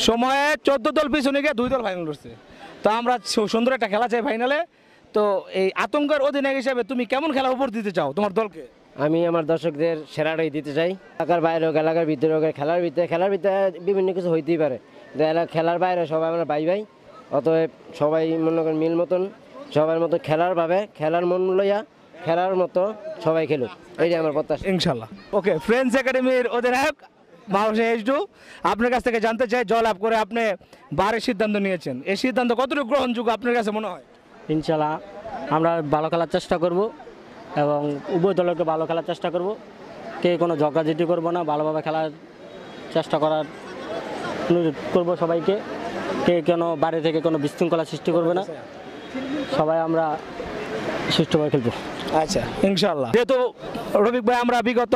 সময়ে 14 দল পিছনে গিয়ে 2 দল ফাইনাল করছে। তো আমরা সুন্দর একটা খেলা চাই ফাইনালে। তো এই আতঙ্কের অধিনায়ক হিসেবে তুমি কেমন খেলা উপর দিতে চাও তোমার দলকে? আমি আমার দর্শকদের সেরাটাই দিতে চাই। এলাকার বাইরে হোক, এলাকার ভিতরে হোক, খেলার ভিতরে বিভিন্ন কিছু হইতেই পারে। খেলার বাইরে সবাই আমরা ভাই ভাই, অতএব সবাই মনে করেন মিল মতন সবার মতো খেলার ভাবে, খেলার মন লইয়া খেলার মতো সবাই খেলুক, এইটাই আমার প্রত্যাশা ইনশাল্লাহ। ওকে, ফ্রেন্ডস একাডেমির অধিনায়ক মাহবুব এইচডু, আপনার কাছ থেকে জানতে চাই, জয়লাভ করে আপনি বারের সিদ্ধান্ত নিয়েছেন, এই সিদ্ধান্ত কতটুকু গ্রহণযোগ্য আপনার কাছে মনে হয়? ইনশাল্লাহ আমরা ভালো খেলার চেষ্টা করব এবং উভয় দলকে ভালো খেলার চেষ্টা করব। কে কোনো ঝগড়াঝাটি করব না, ভালোভাবে খেলার চেষ্টা করার অনুরোধ করব সবাইকে। কে কোনো বাইরে থেকে কোনো বিশৃঙ্খলা সৃষ্টি করবে না, সবাই আমরা সুষ্ঠুভাবে খেলব। আচ্ছা, ইনশাল্লাহ। যেহেতু রফিক ভাই আমরা বিগত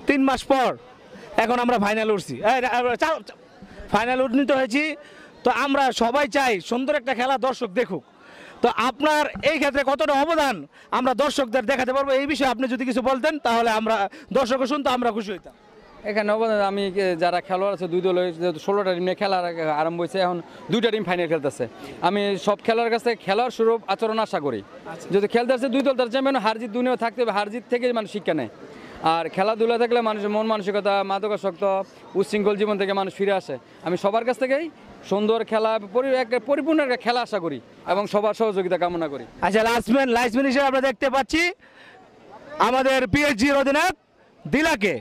3 মাস পর এখন আমরা ফাইনাল উঠছি, ফাইনাল উন্নীত হয়েছি। তো আমরা সবাই চাই সুন্দর একটা খেলা দর্শক দেখুক। তো আপনার এই ক্ষেত্রে কতটা অবদান আমরা দর্শকদের দেখাতে পারবো, এই বিষয়ে আপনি যদি কিছু বলতেন তাহলে আমরা দর্শকও শুনতে আমরা খুশি হইতাম। এখানে অবদান আমি যারা খেলোয়াড় আছে 2 দল, 16টা টিম নিয়ে খেলা আরম্ভ হয়েছে, এখন 2টা টিম ফাইনাল খেলতেছে। আমি সব খেলোয়াড়ের কাছে খেলার স্বরূপ আচরণ আশা করি। যদি খেলতে আসছে 2 দল তার চ্যাম্পিয়ন, হারজিত দুনিয়া থাকতে হবে, হারজিত থেকে মানুষ শিক্ষা নেয়। আর খেলাধুলা থাকলে মানুষের মন মানসিকতা, মাদকাসক্ত, উচ্ছৃঙ্খল জীবন থেকে মানুষ ফিরে আসে। আমি সবার কাছ থেকেই সুন্দর খেলা, পরিপূর্ণ একটা খেলা আশা করি এবং সবার সহযোগিতা কামনা করি। আচ্ছা, লাস্টম্যান হিসেবে আমরা দেখতে পাচ্ছি আমাদের পিএইচজির অধিনায়ক দিলাকে।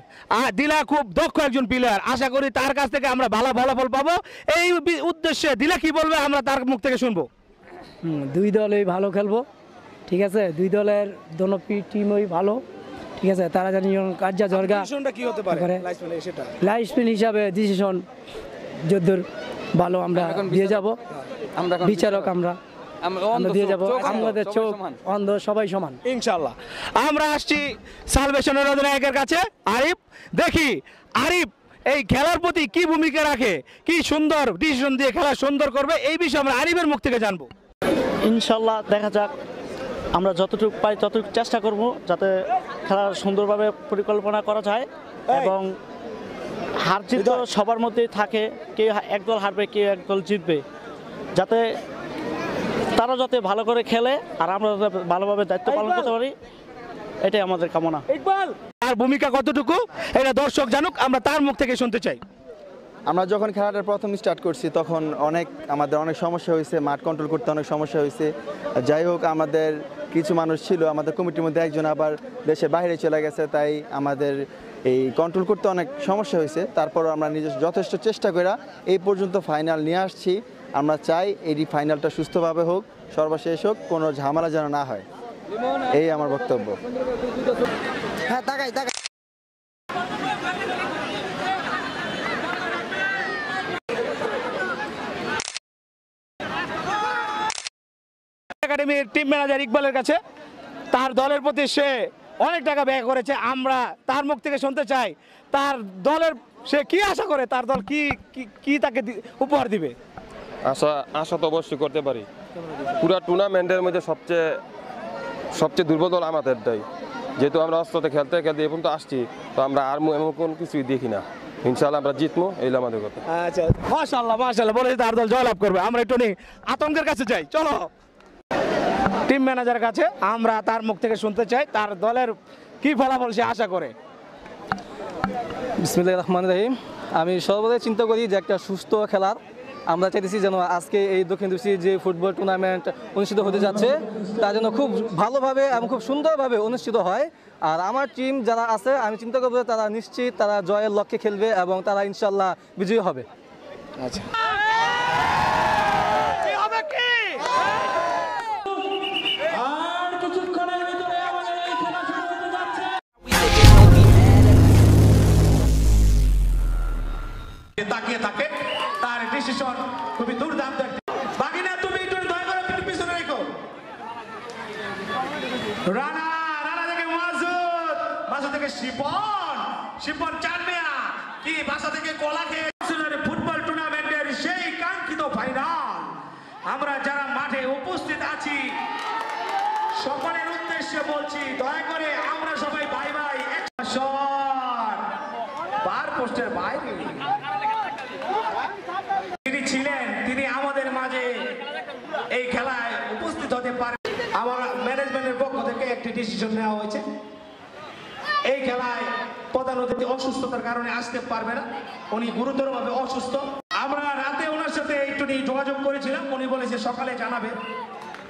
দিলা খুব দক্ষ একজন প্লেয়ার, আশা করি তার কাছ থেকে আমরা ভালো ফলাফল পাবো। এই উদ্দেশ্যে দিলা কি বলবে আমরা তার মুখ থেকে শুনবো। 2 দলই ভালো খেলবো, ঠিক আছে? 2 দলের দোনো টিমই ভালো, ঠিক আছে? তারা জানি কার্যা জর্গা কি হতে পারে লাইফস্প্যান হিসাবে ডিসিশন যদ্দুর ভালো আমরা দিয়ে যাব, বিচারক আমরা দিয়ে যাব, আমাদের চোখ অন্ধ সবাই সমান ইনশাল্লাহ। আমরা আসছি সালভেশনের অধিনায়কের কাছে, আরিফ। দেখি আরিফ এই খেলার প্রতি কি ভূমিকা রাখে, কি সুন্দর ডিসিশন দিয়ে খেলা সুন্দর করবে, এই বিষয়ে আমরা আরিফের মুখ থেকে জানবো। ইনশাল্লাহ দেখা যাক, আমরা যতটুকু পাই ততটুকু চেষ্টা করব যাতে খেলা সুন্দরভাবে পরিকল্পনা করা যায় এবং হার জিত তো সবার মধ্যেই থাকে, কে একদল হারবে কে একদল জিতবে, যাতে তারা যাতে ভালো করে খেলে আর আমরা যাতে ভালোভাবে দায়িত্ব পালন করতে পারি, এটাই আমাদের কামনা। তার ভূমিকা কতটুকু এটা দর্শক জানুক, আমরা তার মুখ থেকে শুনতে চাই। আমরা যখন খেলাটা প্রথম স্টার্ট করছি তখন আমাদের অনেক সমস্যা হয়েছে, মাঠ কন্ট্রোল করতে অনেক সমস্যা হয়েছে। যাই হোক, আমাদের কিছু মানুষ ছিল আমাদের কমিটির মধ্যে, একজন আবার দেশের বাইরে চলে গেছে, তাই আমাদের এই কন্ট্রোল করতে অনেক সমস্যা হয়েছে। তারপরও আমরা নিজস্ব যথেষ্ট চেষ্টা করে এই পর্যন্ত ফাইনাল নিয়ে আসছি। আমরা চাই এই ফাইনালটা সুস্থভাবে হোক, সর্বশেষ হোক, কোনো ঝামেলা যেন না হয়, এই আমার বক্তব্য। একাডেমির টিম ম্যানেজার ইকবালের কাছে, তার দলের প্রতি সে অনেক টাকা ব্যয় করেছে, আমরা তার মুখ থেকে শুনতে চাই তার দলের সে কি আশা করে, তার দল কি তাকে উপহার দিবে। আশা তো অবশ্যই করতে পারি। পুরো টুর্নামেন্টের মধ্যে সবচেয়ে দুর্বল দল আমাদেরটাই, যেহেতু আমরা অস্ত্রতে খেলতে খেলতে এখন তো আসছি, তো আমরা আর এমন কোনো কিছুই দেখি না। ইনশাআল্লাহ আমরা জিতবো, এইটা আমাদের কথা। আচ্ছা মাশাআল্লাহ মাশাআল্লাহ, বলে তার দল জয়লাভ করবে। আমরা একটু নি আতঙ্কের কাছে যাই, চলো টিম ম্যানেজারের কাছে আমরা তার মুখ থেকে শুনতে চাই তার দলের কি ফলাফল সে আশা করে। বিসমিল্লাহির রহমানির রহিম। আমি সর্বদাই চিন্তা করি যে একটা সুস্থ খেলার আমরা চাইতেছি যেন আজকে এই দক্ষিণ দিবসী যে ফুটবল টুর্নামেন্ট অনুষ্ঠিত হতে যাচ্ছে তা যেন খুব ভালোভাবে এবং খুব সুন্দরভাবে অনুষ্ঠিত হয়। আর আমার টিম যারা আছে আমি চিন্তা করবো তারা নিশ্চিত তারা জয়ের লক্ষ্যে খেলবে এবং তারা ইনশাল্লাহ বিজয়ী হবে। আচ্ছা তাকিয়ে থাকে তার ডিসিশন খুবই দুর্দান্ত। বাগিনা তুমি একটু দয়া করে পিছনে রেখো। রানা রানা থেকে মাসুদ, মাসুদ থেকে শিপন, শিপন চানমিয়া কি বাসা থেকে কলা খেয়ে ফুটবল টুর্নামেন্টের সেই কাঙ্ক্ষিত ফাইনাল। আমরা যারা মাঠে উপস্থিত আছি সকলের উদ্দেশ্যে বলছি দয়া করে আমরা সবাই ভাই ভাই বার পোস্টের বাইরে তিনি ছিলেন, তিনি আমাদের মাঝে এই খেলায় উপস্থিত হতে পারেন। আমার ম্যানেজমেন্টের পক্ষ থেকে একটি ডিসিশন নেওয়া হয়েছে, এই খেলায় প্রধান অতিথি অসুস্থতার কারণে আসতে পারবে না, উনি গুরুতরভাবে অসুস্থ। আমরা রাতে ওনার সাথে একটু যোগাযোগ করেছিলাম, উনি বলেছে সকালে জানাবে।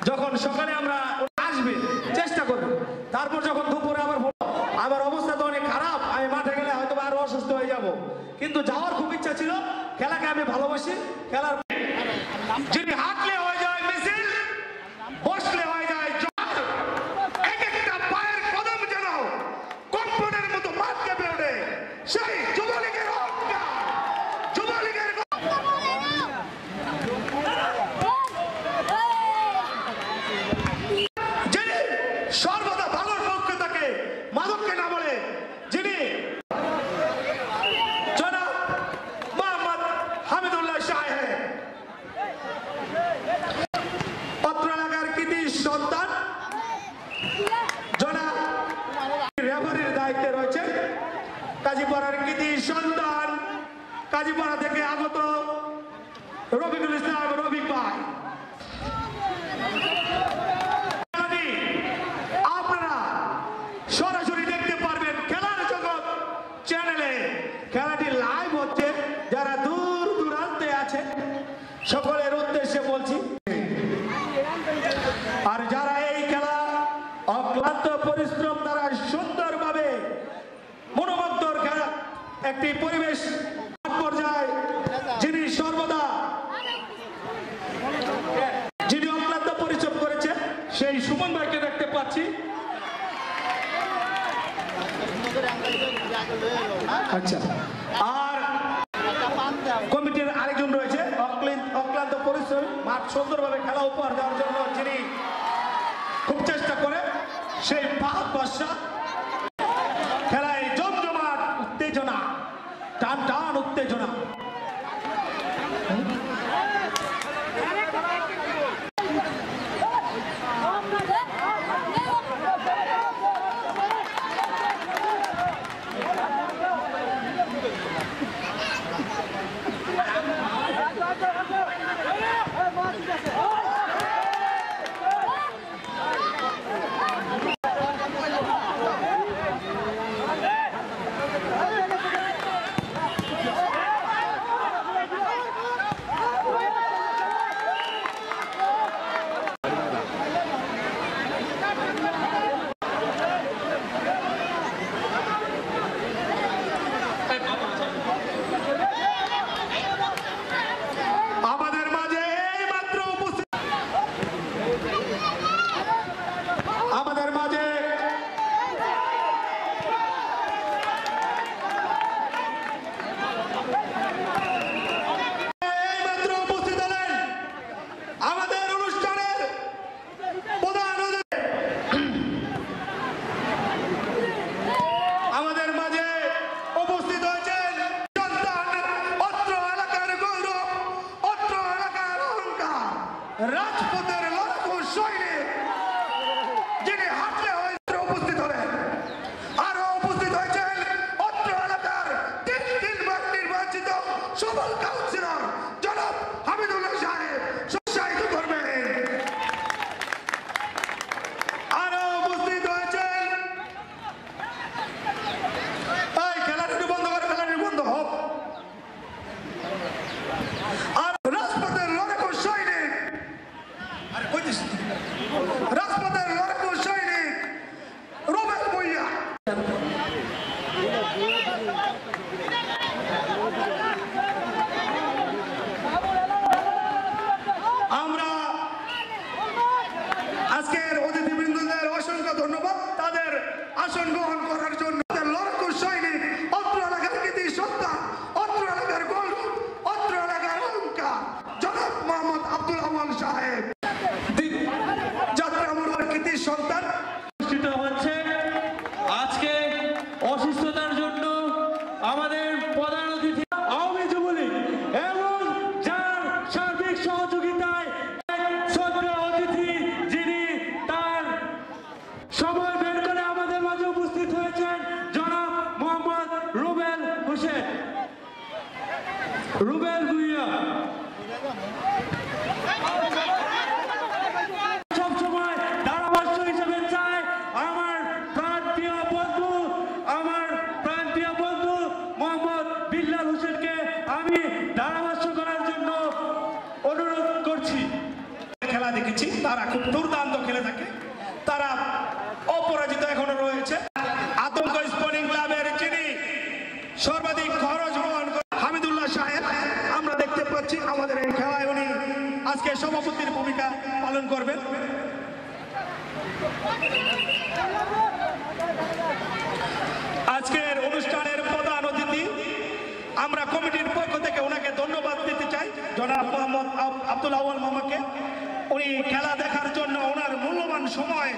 যখন সকালে আমরা আসবে চেষ্টা করবো, তারপর যখন দুপুরে আমার অবস্থা তো অনেক খারাপ, আমি মাঠে গেলে হয়তো আরো অসুস্থ হয়ে যাব, কিন্তু যাওয়ার খুব ইচ্ছা ছিল। খেলাকে আমি ভালোবাসি, খেলার যিনি হাঁটলে হয়ে যায় মিছিল, বসলে হয়ে যায় জয়, এক একটা পায়ের কদম যেন কম্পনের মতো মাঠ কেঁপে ওঠে, সেই যুবলীগের অহংকার, যুবলীগের যিনি সর্বদা ভালোর পক্ষে থাকে, মাদককে না বলে, যিনি পত্র এলাকার কৃতি সন্তান জনাব রেফারির দায়িত্বে রয়েছে, কাজীপাড়ার কৃতি সন্তান, কাজীপাড়া থেকে আগত রফিকুল ইসলাম রফিক ভাই। আপনারা সরাসরি দেখতে পারবেন খেলার জগৎ চ্যানেলে, খেলাটি লাইভ হচ্ছে। যারা দূর দূরান্তে আছে সকলের উদ্দেশ্যে বলছি, আর যারা এই খেলা অক্লান্ত পরিশ্রম দ্বারা সুন্দরভাবে মনোমুগ্ধকর খেলা একটি পরিবেশ পর্যায়ে যিনি সর্বদা যিনি অক্লান্ত পরিশ্রম করেছে সেই সুমন ভাইকে দেখতে পাচ্ছি। আচ্ছা, আর কমিটির আরেকজন রয়েছে অক্লান্ত পরিশ্রম, মাঠ সুন্দরভাবে খেলা উপহার দেওয়ার জন্য যিনি খুব চেষ্টা করে, সেই পাহাড় বাদশা। খেলায় জমজমাট উত্তেজনা, টান টান উত্তেজনা। রাজপথের লড়াকু সৈনিক যিনি হাঁটলে হয়ে উপস্থিত হলেন, আরো উপস্থিত হয়েছেন অত্র এলাকার তিনবার দেখেছি তারা খুব দুর্দান্ত খেলে থাকে, তারা অপরাজিত এখনো রয়েছে। আতঙ্ক স্পোর্টিং ক্লাবের যিনি সর্বাধিক খরচ বহন করেন হামিদুল্লাহ সাহেব, আমরা দেখতে পাচ্ছি আমাদের এই খেলায় উনি আজকে সভাপতির ভূমিকা পালন করবেন। আজকের অনুষ্ঠানের প্রধান অতিথি, আমরা কমিটির পক্ষ থেকে ওনাকে ধন্যবাদ দিতে চাই, জনাব মোহাম্মদ আব্দুল আউয়াল মামাকে। উনি খেলা দেখার জন্য ওনার মূল্যবান সময়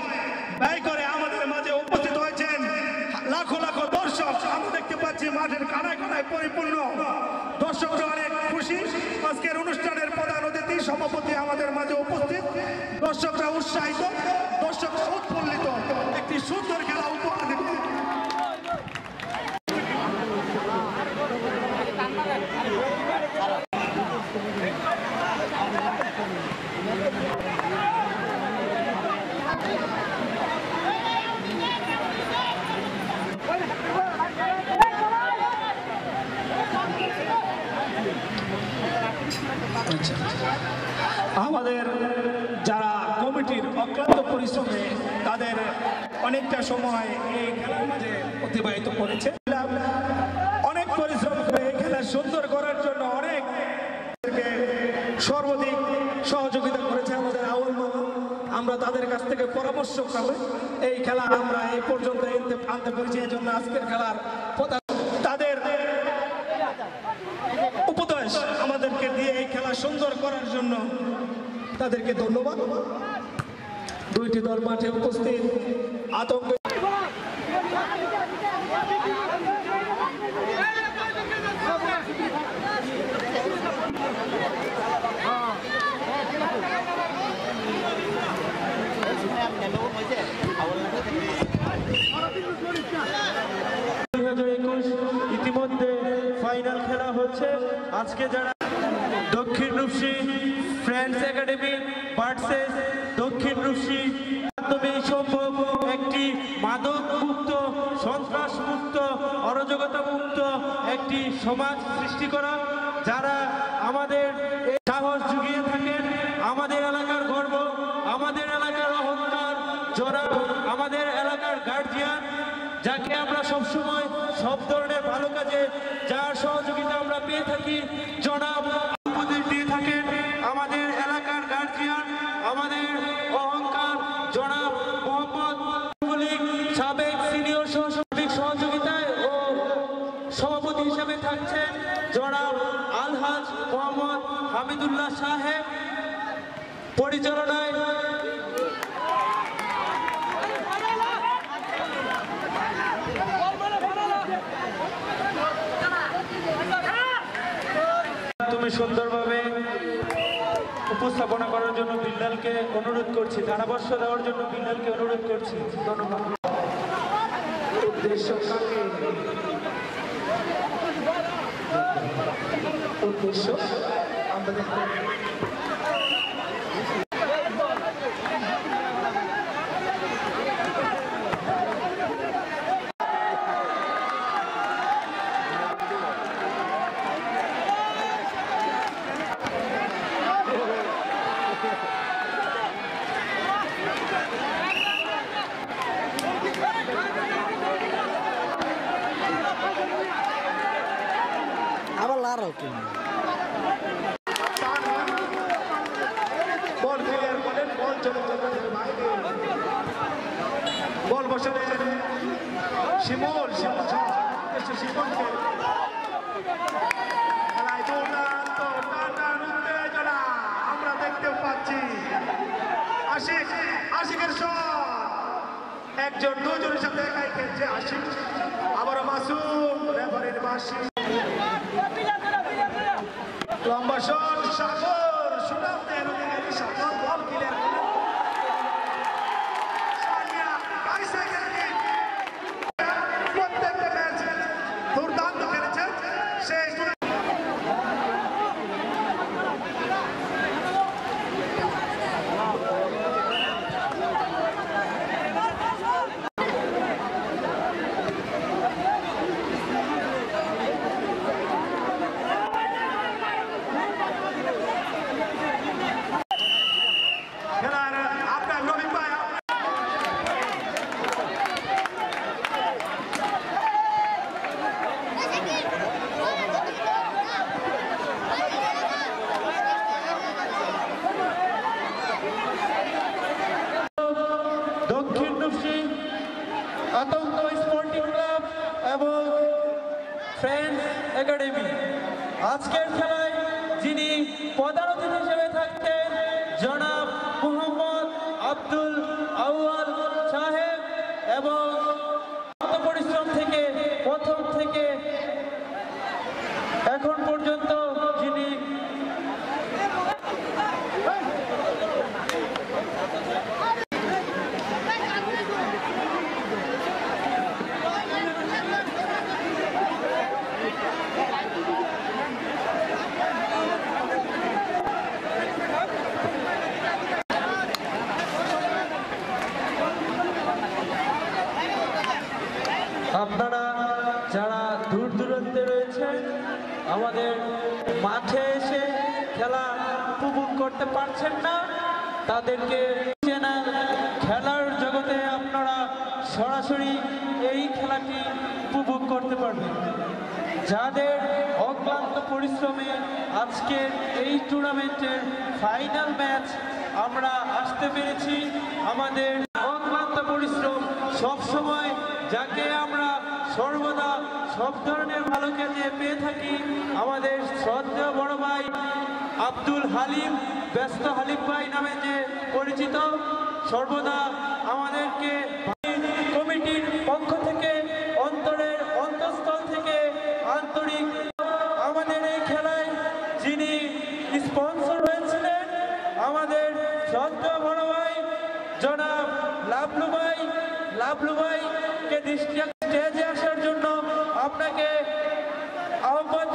ব্যয় করে আমাদের মাঝে উপস্থিত হয়েছেন। লাখো লাখো দর্শক আমরা দেখতে পাচ্ছি, মাঠের কানায় কানায় পরিপূর্ণ, দর্শকরা অনেক খুশি। আজকের অনুষ্ঠানের প্রধান অতিথি সভাপতি আমাদের মাঝে উপস্থিত, দর্শকরা উৎসাহিত, দর্শকরা উৎফুল্লিত, একটি সুন্দর খেলা উপহার দেবে। আমাদের যারা কমিটির অক্লান্ত পরিশ্রমে তাদের অনেকটা সময় এই খেলার মাঝে অতিবাহিত করেছে, অনেক পরিশ্রম করে এই খেলা সুন্দর করার জন্য অনেক সর্বাধিক সহযোগিতা করেছে আমাদের আউয়াল মামা। আমরা তাদের কাছ থেকে পরামর্শ পাবো এই খেলা আমরা এই পর্যন্ত আনতে পেরেছি। এই জন্য আজকের খেলার তাদের উপদেশ আমাদেরকে দিয়ে এই খেলা সুন্দর করার জন্য তাদেরকে ধন্যবাদ। দুইটি দল মাঠে উপস্থিত, আতঙ্ক ইতিমধ্যে ফাইনাল খেলা হচ্ছে। আজকে যারা দক্ষিণ রূপসী ফ্রেন্ডস একাডেমি ভার্সেস দক্ষিণ রূপসী মাধ্যমেই সম্ভব একটি মাদক মুক্ত, সন্ত্রাস মুক্ত, অরাজকতা মুক্ত একটি সমাজ সৃষ্টি করা, যারা আমাদের সাহস জুগিয়ে থাকেন, আমাদের এলাকার গর্ব, আমাদের এলাকার অহংকার, যারা আমাদের এলাকার গার্জিয়ান, যাকে আমরা সবসময় সব ধরনের ভালো কাজে যার সহযোগিতা আমরা পেয়ে থাকি, জনাব উপদেশ দিয়ে থাকেন আমাদের এলাকার গার্জিয়ান, আমাদের অহংকার জনাব মোহাম্মদ মলিক, সাবেক সিনিয়র সাবেক সহযোগিতায় ও সভাপতি হিসেবে থাকছেন জনাব আলহাজ মোহাম্মদ হামিদুল্লাহ সাহেব, পরিচালনায় তুমি সুন্দরভাবে উপস্থাপনা করার জন্য বিল্লালকে অনুরোধ করছি, ধারাবর্ষ দেওয়ার জন্য বিল্লালকে অনুরোধ করছি। ধন্যবাদ। উদ্দেশ্য কাকে? উদ্দেশ্য আমরা দেখতে আবার লারাও কেন বল ক্লিয়ার করেন, বল চলে যাবে বাইরে, বল বসে শিমুল শিমুলকে খেলায় দুর্দান্ত টান উত্তেজনা আমরা দেখতে পাচ্ছি। আশিকের শট, একজন দুজনের সাথে একাই খেলছে আশিক, আবার মাসুম রেফারির বাঁশি, লম্বা শট সাগর, সুনামদের অধিকারী সাগর বল ক্লিয়ার করেন। সানিয়া 22 সেকেন্ডে প্রত্যেকটা ম্যাচে দুর্দান্ত খেলেছেন। শেষ নুফসি, আতঙ্ক স্পোর্টিং ক্লাব এবং ফ্রেন্ডস একাডেমি। আজকের খেলায় যিনি প্রধান অতিথি হিসেবে থাকছেন জনাব মোহাম্মদ আব্দুল আউয়াল সাহেব এবং পরিশ্রম থেকে প্রথম থেকে এখন পর্যন্ত যিনি আপনারা যারা দূর দূরান্তে রয়েছেন আমাদের মাঠে এসে খেলা উপভোগ করতে পারছেন না, তাদেরকে খেলার জগতে আপনারা সরাসরি এই খেলাটি উপভোগ করতে পারবেন। যাদের অক্লান্ত পরিশ্রমে আজকের এই টুর্নামেন্টের ফাইনাল ম্যাচ আমরা আসতে পেরেছি, আমাদের অক্লান্ত পরিশ্রম সবসময় যাকে আমরা সর্বদা সব ধরনের ভালো কাজে পেয়ে থাকি, আমাদের শ্রদ্ধেয় বড় ভাই আব্দুল হালিম, ব্যস্ত হালিম ভাই নামে যে পরিচিত, সর্বদা আমাদেরকে কমিটির পক্ষ থেকে অন্তরের অন্তঃস্থল থেকে আন্তরিক আমাদের এই খেলায় যিনি স্পন্সর হয়েছিলেন আমাদের শ্রদ্ধেয় বড় ভাই জনাব লাভলু ভাইকে স্টেজে আসার জন্য আপনাকে আহ্বান।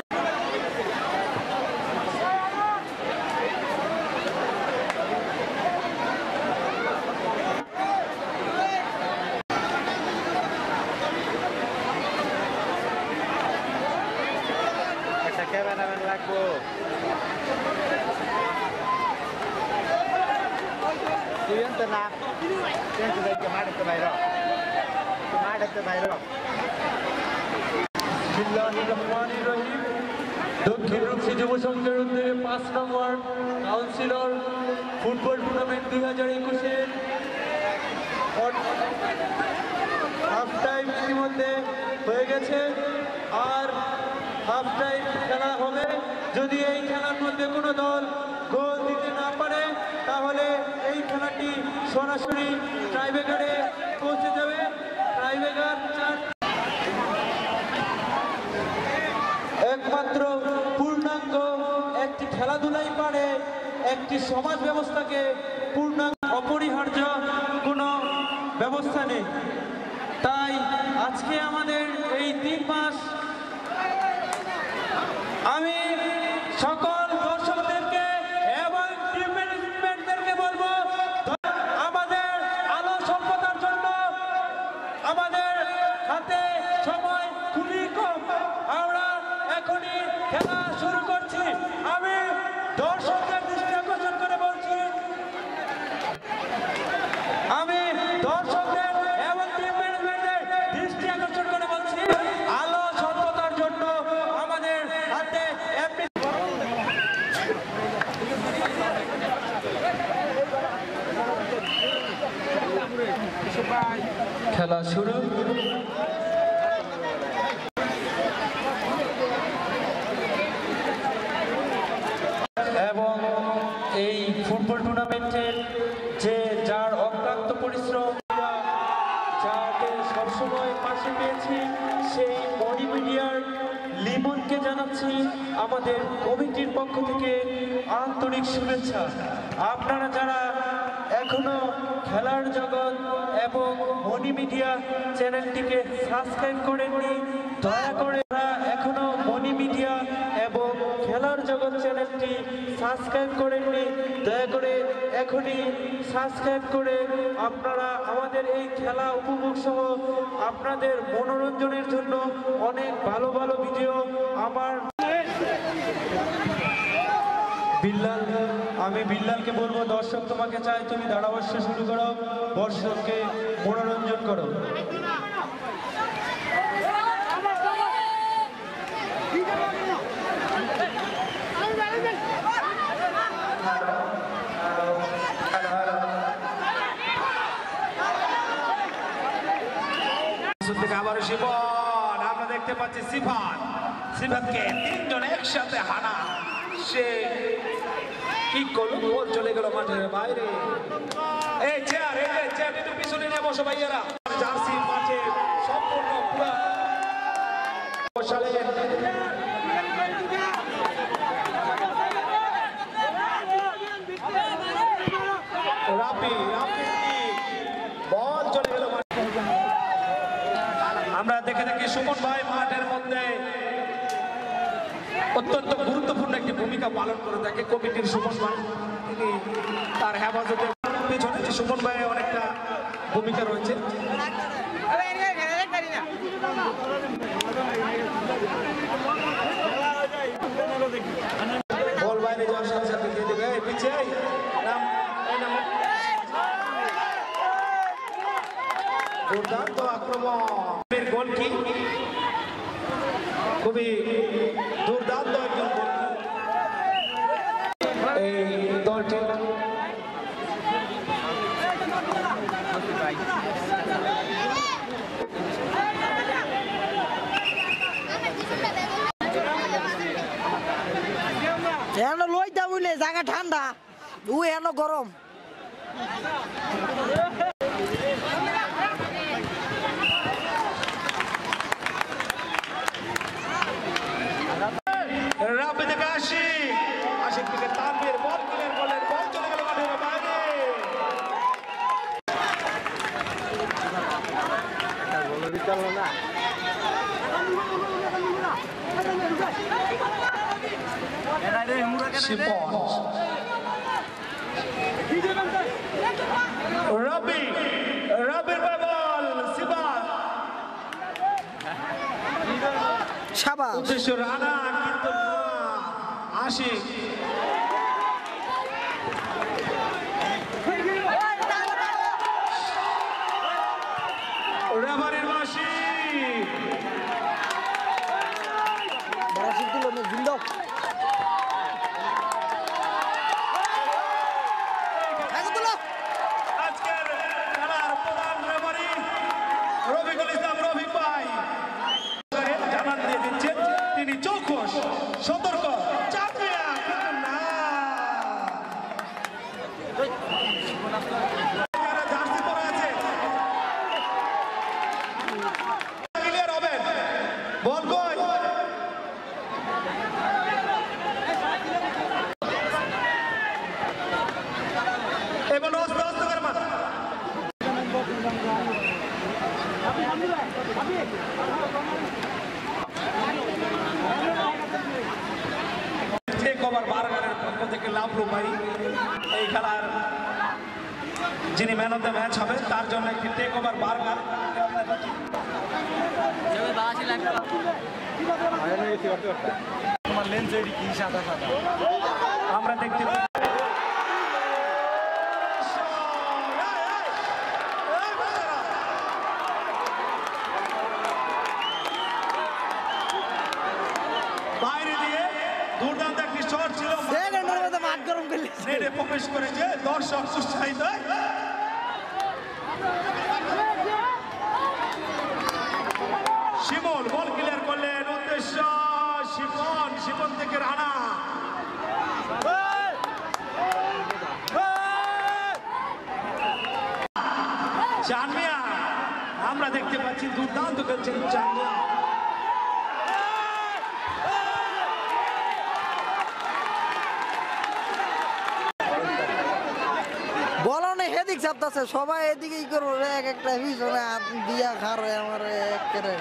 ক্যামেরাম্যান লাগবো। তুই তো না মাঠে বাইর দক্ষিণ রূপসী যুব সংঘের উদ্যোগে 5 নম্বর কাউন্সিলর ফুটবল টুর্নামেন্ট 2021-এর হাফ টাইম ইতিমধ্যে হয়ে গেছে, আর হাফ টাইম খেলা হবে। যদি এই খেলার মধ্যে কোনো দল গোল দিতে না পারে তাহলে এই খেলাটি সরাসরি টাইব্রেকারে পৌঁছে যাবে। টাইব্রেকার একমাত্র পূর্ণাঙ্গ একটি খেলাধুলাই পারে একটি সমাজ ব্যবস্থাকে পূর্ণাঙ্গ অপরিহার্য কোনো ব্যবস্থা নেই। তাই আজকে আমাদের এই 3 মাস আমি সকল দর্শকদেরকে এবং টিম ম্যানেজমেন্টদেরকে বলবো, আমাদের আলো স্বল্পতার জন্য আমাদের হাতে সময় খুবই কম, আমরা এখনই খেলা শুরু করছি। আমি দর্শকদের দৃষ্টি আকর্ষণ করে বলছি, আমি দর্শকদের এবং টিম ম্যানেজমেন্টের দৃষ্টি আকর্ষণ করে বলছি, আলো স্বল্পতার জন্য আমাদের হাতে খেলা শুরু। এবং এই ফুটবল টুর্নামেন্টের যে যার অক্লান্ত পরিশ্রম, যাকে সবসময় পাশে পেয়েছি, সেই বডি মিডিয়ার লিমনকে জানাচ্ছি আমাদের কমিটির পক্ষ থেকে আন্তরিক শুভেচ্ছা। আপনারা যারা এখনো খেলার জগৎ এবং মনি মিডিয়া চ্যানেলটিকে সাবস্ক্রাইব করেননি, দয়া করে এখনো মনি মিডিয়া এবং খেলার জগৎ চ্যানেলটি সাবস্ক্রাইব করেননি, দয়া করে এখনই সাবস্ক্রাইব করে আপনারা আমাদের এই খেলা উপভোগ সহ আপনাদের মনোরঞ্জনের জন্য অনেক ভালো ভালো ভিডিও আমার বিল্লাল, আমি বিল্লালকে বলবো, দর্শক তোমাকে চাই, তুমি ধারাভাষ্য শুরু করো, দর্শককে মনোরঞ্জন করো। পাচ্ছি সিফাত। সিফাতকে তিনজন একসাথে হানা, সে কি করলো, বল চলে গেল মাঠের বাইরে। এই চেয়ার একটু পিছনে নিয়ে বসো ভাইয়েরা। জার্সি মাঠে সম্পূর্ণ পুরা বসালেন। রাপি বল চলে গেল। আমরা দেখে দেখি সুমন ভাই মাঠের মধ্যে অত্যন্ত গুরুত্বপূর্ণ একটি ভূমিকা পালন করে থাকে কমিটির সুমন ভাই। তিনি তার হেফাজতের পিছনে যে সুমন ভাইয়ের অনেকটা ভূমিকা রয়েছে। বল বাইরে যাওয়ার সাথে সাথে দিয়ে দেবে পিছিয়ে দুর্দান্ত আক্রমণ। গোল কি খুবই দুর্দান্ত একজন এই দলটি। এনো লইতা বুঝলে জায়গা ঠান্ডা, উই এনো গরম। রাপি থেকে আশিক থেকে তানভীর বল ক্লিয়ার করলেন, বল চলে গেল মাঠের বাইরে। রবির বল সিবাত শাবাশ, উদ্দেশ্য রানা কিন্তু আশিক। রেফারির বাঁশি আজকের খেলার প্রধান রেফারি রফিকুল ইসলাম রফিক ভাই জানান দিয়ে দিচ্ছেন তিনি চৌখুশ সতর্ক। চাপিয়া কিন্তু না, জার্সি পরে আছে, ক্লিয়ার হবে। বল কই এবার অস্তে অস্তে করে মার। বার্গারের পক্ষ থেকে লাভলু ভাই এই খেলার যিনি ম্যান অফ দ্য ম্যাচ হবে তার জন্য একটি টেক ওভার বার্গার আমরা দেখতে পাই। বাইরে দিয়ে দুর্দান্ত একটি শট ছিল, নেটে প্রবেশ করেছে, দর্শক উৎসাহিত। শিমন বল ক্লিয়ার করলেন, উদ্দেশ্য শিপন থেকে রানা। চানমিয়া আমরা দেখতে পাচ্ছি দুর্দান্ত খেলছেন চানমিয়া। বলনে হেদিক চাপতাছে সবাই এদিকেই করবো, এক একটা পিছনে হাত দিয়া খারে আমার একেবারে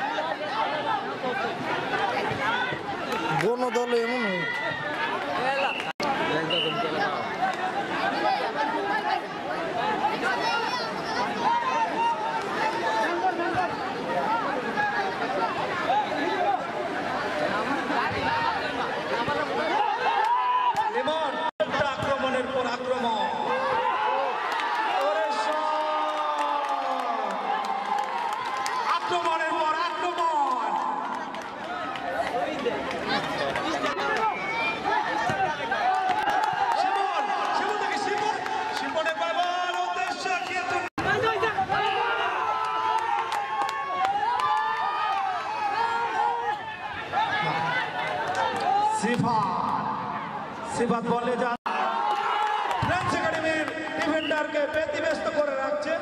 বন দল এমন আক্রমণের পর আক্রমণ, আক্রমণের পর আক্রমণ। সিফাত বলে যা ফ্রেন্ডস একাডেমির ডিফেন্ডারকে ব্যতিব্যস্ত করে রাখছে